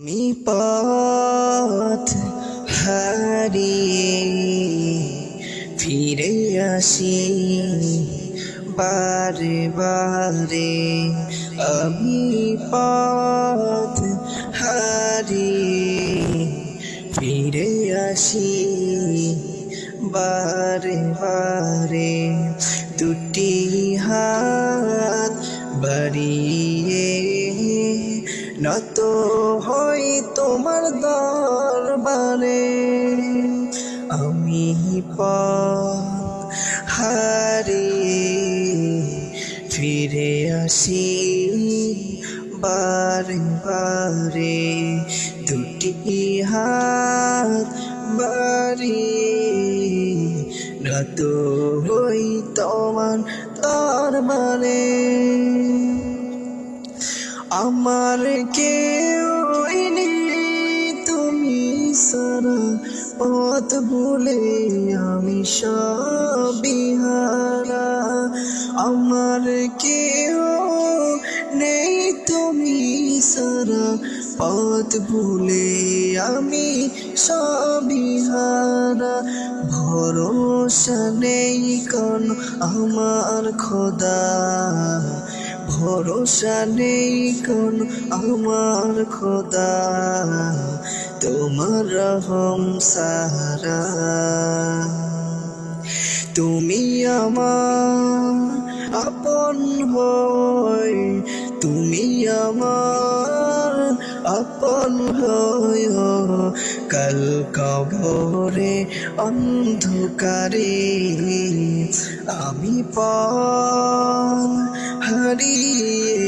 আমি পথ হারিয়ে ফিরে আসি বারে বারে। আমি পথ হারিয়ে ফিরে আসি বারে বারে। দুটি হাত বাড়িয়ে নত হই তোমার দরবারে। আমি পথ হারিয়ে ফিরে আসি বারে বারে। দুটি হাত বাড়িয়ে নত হই তোমার দরবারে। আমার কেউ নেই তুমি সারা, পথ ভুলে আমি সবই হারা। আমার কেউ নেই তুমি সারা, পথ ভুলে আমি সবই হারা। ভরসা নেই কোন আমার খোদা, ভরসা নেই কোন আমার খোদা, তোমার রহম সারা। তুমি আমার আপন হই, তুমি আমার আপন হই। কাল কবরে অন্ধকারে আমি পথ হারিয়ে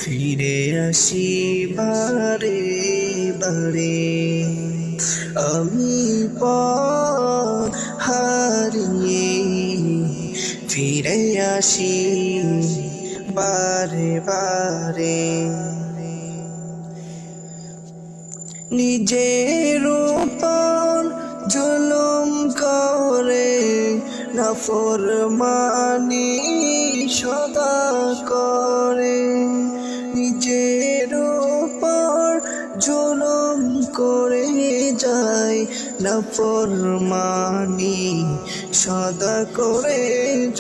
ফিরে আসি বারে বারে। আমি পথ হারিয়ে ফিরে আসি বারে বারে। নিজের উপর জুলুম করে নাফরমানি সদা করে। নিজের উপর জুলুম করে যায় নাফরমানি সদা করে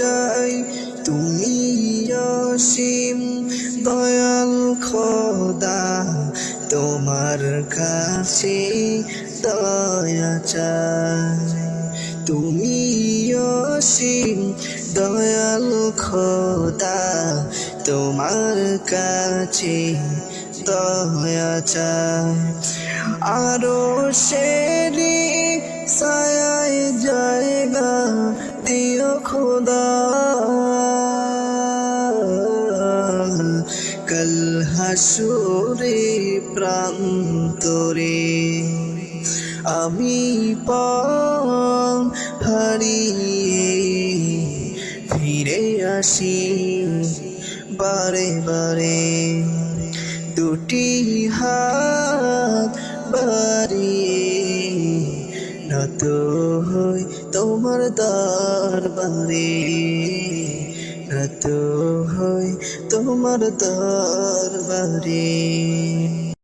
যায়। তুমি অসীম দয়াল খোদা, তোমার কাছে দয়া চাই। তুমি অসীম দয়াল খোদা, তোমার কাছে দয়া চাই। আরো শেরি ছায়ায় জায়গা দিও খোদা, কাল হাসুরে প্রান্তরে। আমি পথ হারিয়ে ফিরে আসি বারে বারে। দুটি হাত বাড়িয়ে নত হই তোমার দরবারে, নত হই তোমার দরবারে।